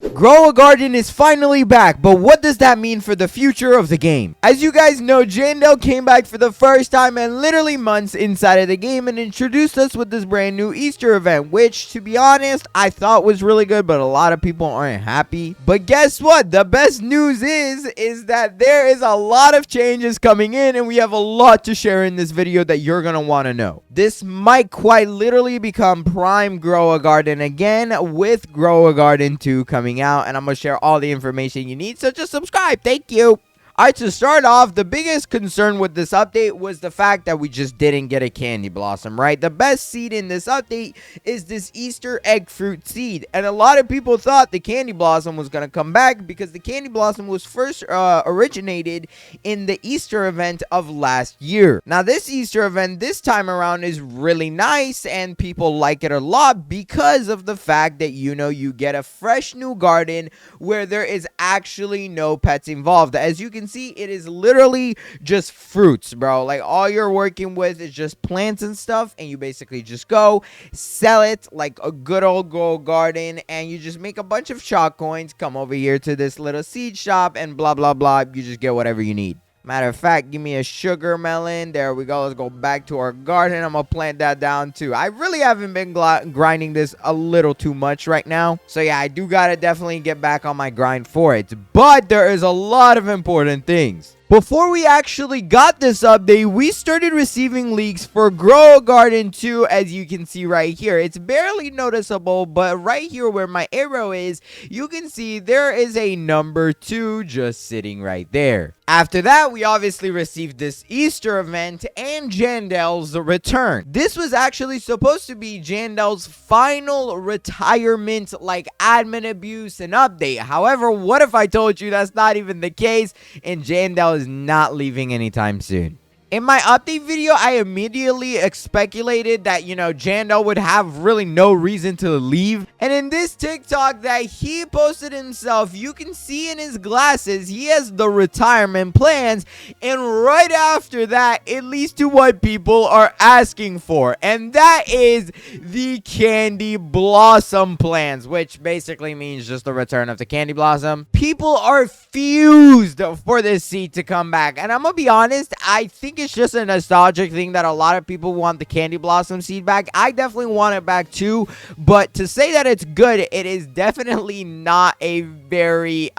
Grow a Garden is finally back, but what does that mean for the future of the game? As you guys know, Jandel came back for the first time in literally months inside of the game and introduced us with this brand new Easter event, which, to be honest, I thought was really good, but a lot of people aren't happy. But guess what? The best news is that there is a lot of changes coming in, and we have a lot to share in this video that you're gonna want to know. This might quite literally become Prime Grow a Garden again, with Grow a Garden 2 coming out, and I'm gonna share all the information you need, so just subscribe. Thank you. Alright, to start off, the biggest concern with this update was the fact that we just didn't get a candy blossom, right? The best seed in this update is this Easter egg fruit seed, and a lot of people thought the candy blossom was going to come back because the candy blossom was first originated in the Easter event of last year. Now, this Easter event this time around is really nice, and people like it a lot because of the fact that, you get a fresh new garden where there is actually no pets involved. As you can see, it is literally just fruits, bro. Like, all you're working with is just plants and stuff, and you basically just go sell it like a good old Grow Garden, and you just make a bunch of chalk coins, come over here to this little seed shop, and blah blah blah. You just get whatever you need. Matter of fact, give me a sugar melon. There we go. Let's go back to our garden. I'm gonna plant that down too. I really haven't been grinding this a little too much right now, so yeah, I do gotta definitely get back on my grind for it. But there is a lot of important things. Before we actually got this update, we started receiving leaks for Grow a Garden 2, as you can see right here. It's barely noticeable, but right here where my arrow is, you can see there is a number 2 just sitting right there. After that, we obviously received this Easter event and Jandel's return. This was actually supposed to be Jandel's final retirement, like admin abuse and update. However, what if I told you that's not even the case and Jandel is not leaving anytime soon? In my update video, I immediately speculated that, Jandel would have really no reason to leave. And in this TikTok that he posted himself, you can see in his glasses, he has the retirement plans. And right after that, it leads to what people are asking for. And that is the Candy Blossom plans, which basically means just the return of the Candy Blossom. People are fused for this seed to come back. And I'm gonna be honest, I think it's just a nostalgic thing that a lot of people want the Candy Blossom seed back. I definitely want it back too, but to say that it's good, it is definitely not a very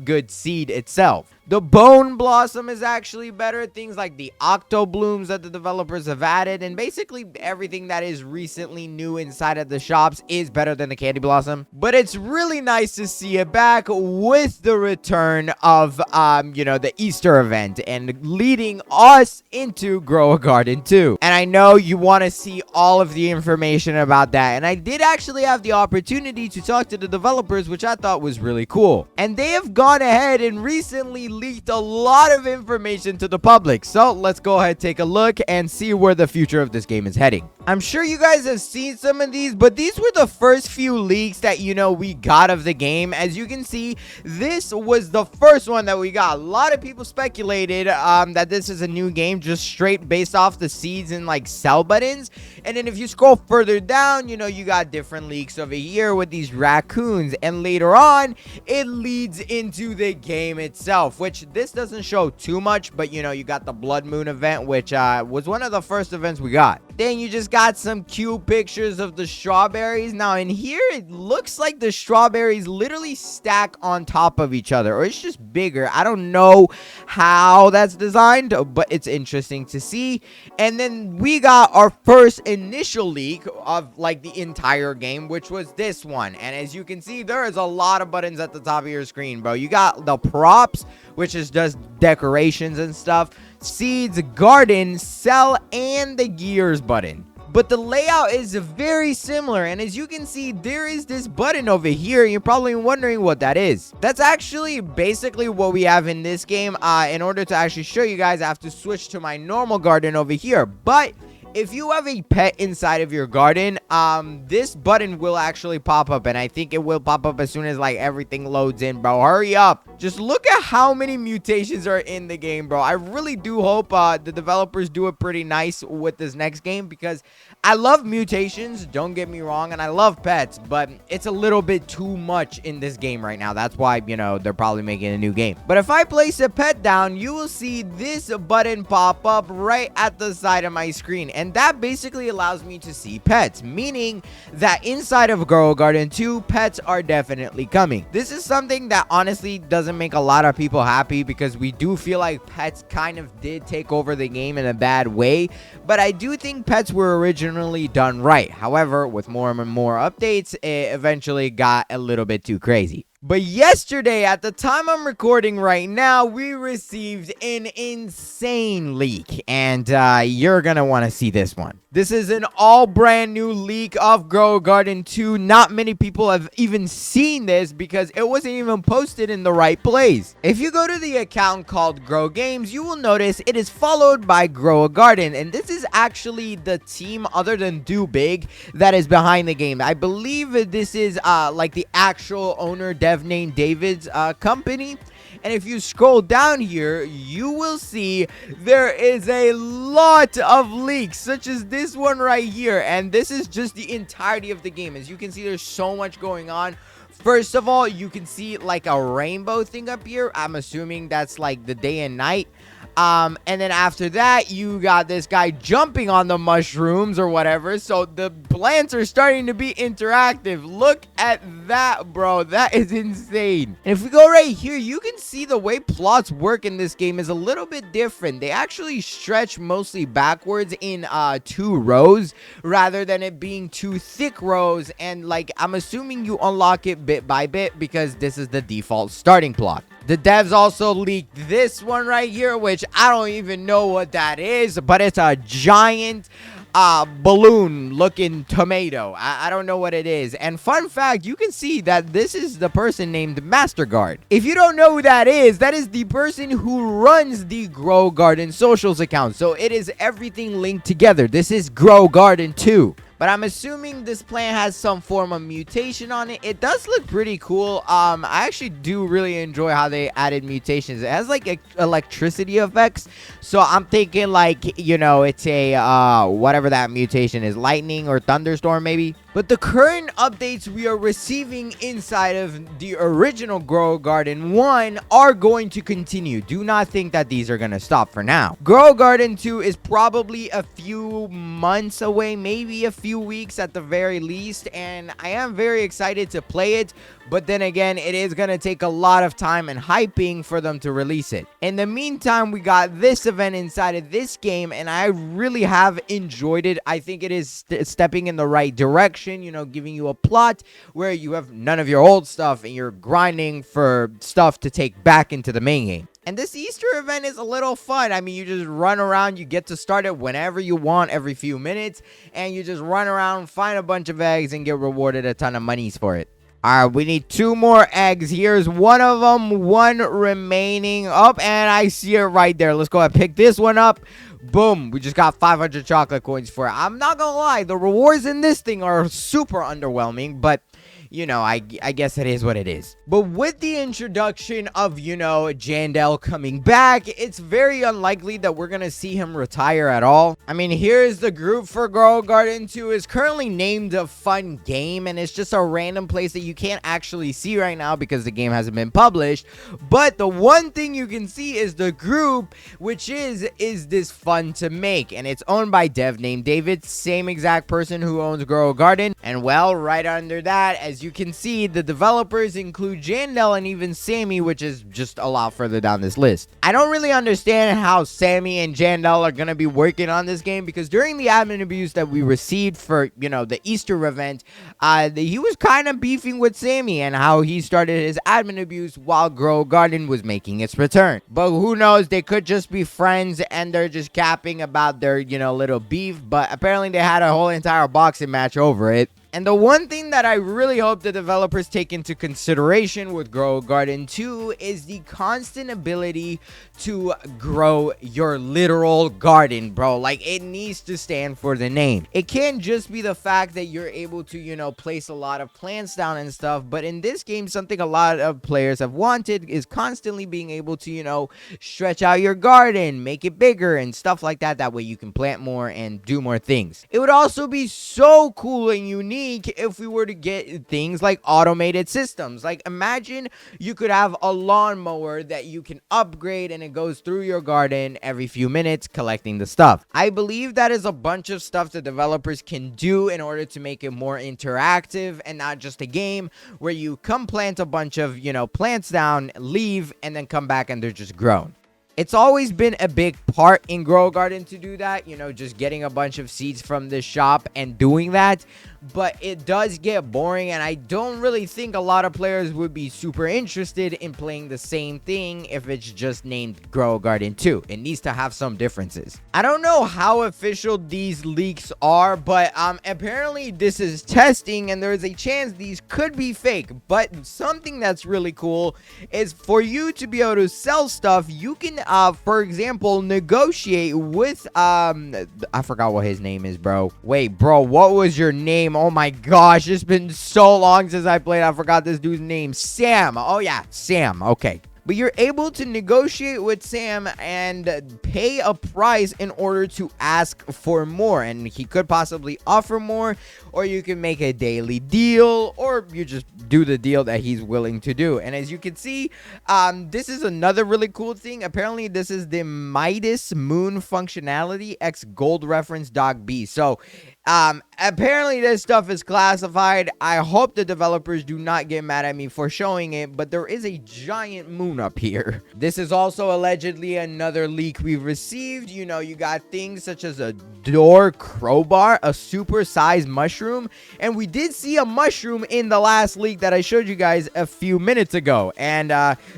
good seed itself. The Bone Blossom is actually better. Things like the Octo Blooms that the developers have added, and basically everything that is recently new inside of the shops is better than the Candy Blossom. But it's really nice to see it back with the return of, the Easter event and leading us into Grow a Garden 2. And I know you want to see all of the information about that. And I did actually have the opportunity to talk to the developers, which I thought was really cool. And they have gone ahead and recently leaked a lot of information to the public. So let's go ahead, take a look, and see where the future of this game is heading. I'm sure you guys have seen some of these, but these were the first few leaks that, we got of the game. As you can see, this was the first one that we got. A lot of people speculated that this is a new game just straight based off the seeds and like sell buttons. And then if you scroll further down, you got different leaks over here with these raccoons. And later on, it leads into the game itself, which this doesn't show too much, but you got the Blood Moon event, which was one of the first events we got. Then you just got some cute pictures of the strawberries. Now in here, it looks like the strawberries literally stack on top of each other, or it's just bigger. I don't know how that's designed, but it's interesting to see. And then we got our first initial leak of like the entire game, which was this one. And as you can see, there is a lot of buttons at the top of your screen, bro. You got the props, which is just decorations and stuff, seeds, garden, sell, and the gears button. But the layout is very similar, and as you can see, there is this button over here. You're probably wondering what that is. That's actually basically what we have in this game. In order to actually show you guys, I have to switch to my normal garden over here. But if you have a pet inside of your garden, this button will actually pop up, and I think it will pop up as soon as like everything loads in, bro. Hurry up. Just look at how many mutations are in the game, bro. I really do hope the developers do it pretty nice with this next game, because I love mutations, don't get me wrong, and I love pets, but it's a little bit too much in this game right now. That's why, you know, they're probably making a new game. But if I place a pet down, you will see this button pop up right at the side of my screen, and that basically allows me to see pets, meaning that inside of Grow Garden 2, pets are definitely coming. This is something that honestly doesn't make a lot of people happy, because we do feel like pets kind of did take over the game in a bad way, but I do think pets were originally done right. However, with more and more updates, it eventually got a little bit too crazy. But yesterday, at the time I'm recording right now, we received an insane leak, and you're gonna want to see this one. This is an all brand new leak of Grow Garden 2. Not many people have even seen this because it wasn't even posted in the right place. If you go to the account called Grow Games, you will notice it is followed by Grow a Garden, and this is actually the team other than Do Big that is behind the game. I believe this is like the actual owner, dev named David's company. And if you scroll down here, you will see there is a lot of leaks, such as this one right here. And this is just the entirety of the game. As you can see, there's so much going on. First of all, you can see like a rainbow thing up here. I'm assuming that's like the day and night. And then after that, you got this guy jumping on the mushrooms or whatever. So the plants are starting to be interactive. Look at that, bro. That is insane. And if we go right here, you can see the way plots work in this game is a little bit different. They actually stretch mostly backwards in 2 rows rather than it being 2 thick rows. And like, I'm assuming you unlock it bit by bit because this is the default starting plot. The devs also leaked this one right here, which I don't even know what that is, but it's a giant balloon looking tomato. I don't know what it is. And fun fact, you can see that this is the person named Masterguard. If you don't know who that is the person who runs the Grow Garden socials account. So it is everything linked together. This is Grow Garden 2. But I'm assuming this plant has some form of mutation on it. It does look pretty cool. I actually do really enjoy how they added mutations. It has like electricity effects. So I'm thinking like, you know, it's a whatever that mutation is, lightning or thunderstorm maybe. But the current updates we are receiving inside of the original Grow Garden 1 are going to continue. Do not think that these are going to stop for now. Grow Garden 2 is probably a few months away, maybe a few weeks at the very least, and I am very excited to play it. But then again, it is going to take a lot of time and hyping for them to release it. In the meantime, we got this event inside of this game, and I really have enjoyed it. I think it is stepping in the right direction, you know, giving you a plot where you have none of your old stuff and you're grinding for stuff to take back into the main game. And this Easter event is a little fun. I mean, you just run around. You get to start it whenever you want, every few minutes. And you just run around, find a bunch of eggs, and get rewarded a ton of monies for it. All right, we need 2 more eggs. Here's one of them, 1 remaining up, and I see it right there. Let's go ahead and pick this one up. Boom, we just got 500 chocolate coins for it. I'm not gonna lie, the rewards in this thing are super underwhelming, but you know, I guess it is what it is. But with the introduction of, you know, Jandel coming back, it's very unlikely that we're gonna see him retire at all. I mean, here's the group for Grow Garden 2. Is currently named a fun game, and it's just a random place that you can't actually see right now because the game hasn't been published. But the one thing you can see is the group, which is this fun to make, and it's owned by dev named David, same exact person who owns Grow Garden. And well, right under that, as you can see, the developers include Jandel and even Sammy, which is just a lot further down this list. I don't really understand how Sammy and Jandel are going to be working on this game, because during the admin abuse that we received for, you know, the Easter event, he was kind of beefing with Sammy and how he started his admin abuse while Grow Garden was making its return. But who knows, they could just be friends and they're just capping about their, you know, little beef, but apparently they had a whole entire boxing match over it. And the one thing that I really hope the developers take into consideration with Grow Garden 2 is the constant ability to grow your literal garden, bro. Like, it needs to stand for the name. It can't just be the fact that you're able to, you know, place a lot of plants down and stuff. But in this game, something a lot of players have wanted is constantly being able to, you know, stretch out your garden, make it bigger and stuff like that. That way you can plant more and do more things. It would also be so cool and unique if we were to get things like automated systems. Like, imagine you could have a lawnmower that you can upgrade and it goes through your garden every few minutes collecting the stuff. I believe that is a bunch of stuff the developers can do in order to make it more interactive and not just a game where you come plant a bunch of, you know, plants down, leave, and then come back and they're just grown. It's always been a big part in Grow Garden to do that, you know, just getting a bunch of seeds from the shop and doing that. But it does get boring, and I don't really think a lot of players would be super interested in playing the same thing if it's just named Grow Garden 2. It needs to have some differences. I don't know how official these leaks are, but apparently this is testing, and there's a chance these could be fake. But something that's really cool is for you to be able to sell stuff, you can, for example, negotiate with, I forgot what his name is, bro. Wait, bro, what was your name? Oh my gosh, it's been so long since I played. I forgot this dude's name. Sam. Oh yeah, Sam. Okay. But you're able to negotiate with Sam and pay a price in order to ask for more. And he could possibly offer more, or you can make a daily deal, or you just do the deal that he's willing to do. And as you can see, this is another really cool thing. Apparently, this is the Midas Moon functionality X Gold Reference Dog B. So, apparently this stuff is classified. I hope the developers do not get mad at me for showing it, but there is a giant moon up here. This is also allegedly another leak we've received. You know, you got things such as a door crowbar, a super-sized mushroom, and we did see a mushroom in the last leak that I showed you guys a few minutes ago. And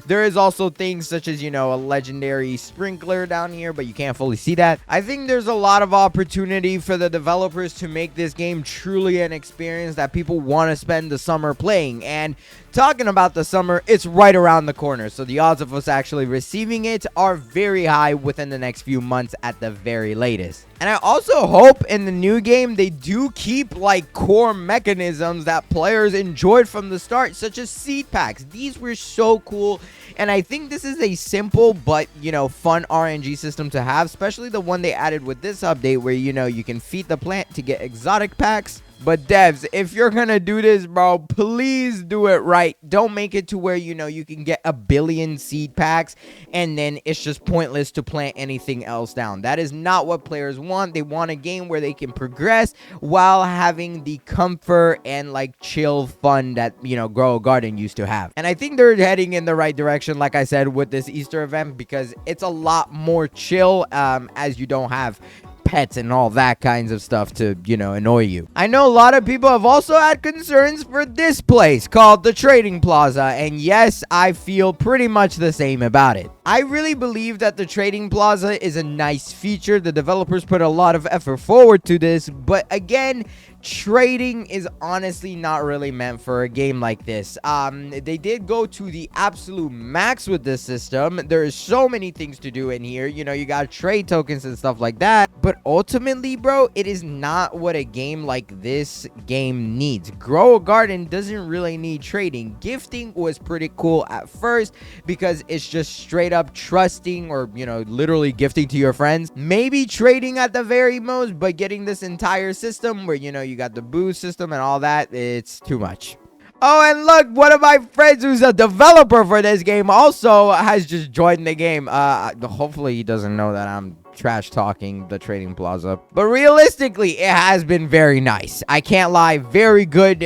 there is also things such as, you know, a legendary sprinkler down here, but you can't fully see that. I think there's a lot of opportunity for the developers to make this game truly an experience that people want to spend the summer playing. And talking about the summer, it's right around the corner, so the odds of us actually receiving it are very high within the next few months at the very latest. And I also hope in the new game they do keep like core mechanisms that players enjoyed from the start, such as seed packs. These were so cool, and I think this is a simple but, you know, fun RNG system to have, especially the one they added with this update where, you know, you can feed the plant to get exotic packs. But devs, if you're gonna do this, bro, please do it right. Don't make it to where, you know, you can get a billion seed packs and then it's just pointless to plant anything else down. That is not what players want. They want a game where they can progress while having the comfort and like chill fun that, you know, Grow a Garden used to have. And I think they're heading in the right direction, like I said, with this Easter event, because it's a lot more chill as you don't have pets and all that kinds of stuff to, you know, annoy you. I know a lot of people have also had concerns for this place called the Trading Plaza, and yes, I feel pretty much the same about it. I really believe that the Trading Plaza is a nice feature. The developers put a lot of effort forward to this, but again, trading is honestly not really meant for a game like this. They did go to the absolute max with this system. There is so many things to do in here. You know, you got trade tokens and stuff like that. But ultimately, bro, it is not what a game like this game needs. Grow a Garden doesn't really need trading. Gifting was pretty cool at first because it's just straight up trusting or, you know, literally gifting to your friends. Maybe trading at the very most, but getting this entire system where, you know, you got the boost system and all that, it's too much. Oh, and look, one of my friends who's a developer for this game also has just joined the game. Hopefully he doesn't know that I'm trash talking the Trading Plaza, but realistically it has been very nice. I can't lie, very good,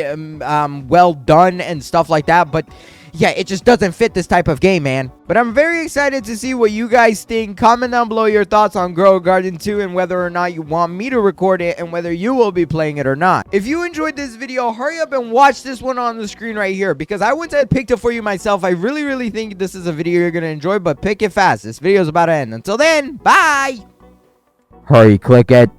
well done and stuff like that, but yeah, it just doesn't fit this type of game, man. But I'm very excited to see what you guys think. Comment down below your thoughts on Grow Garden 2 and whether or not you want me to record it and whether you will be playing it or not. If you enjoyed this video, hurry up and watch this one on the screen right here, because I went and picked it for you myself. I really think this is a video you're going to enjoy, but pick it fast. This video is about to end. Until then, bye! Hurry, click it.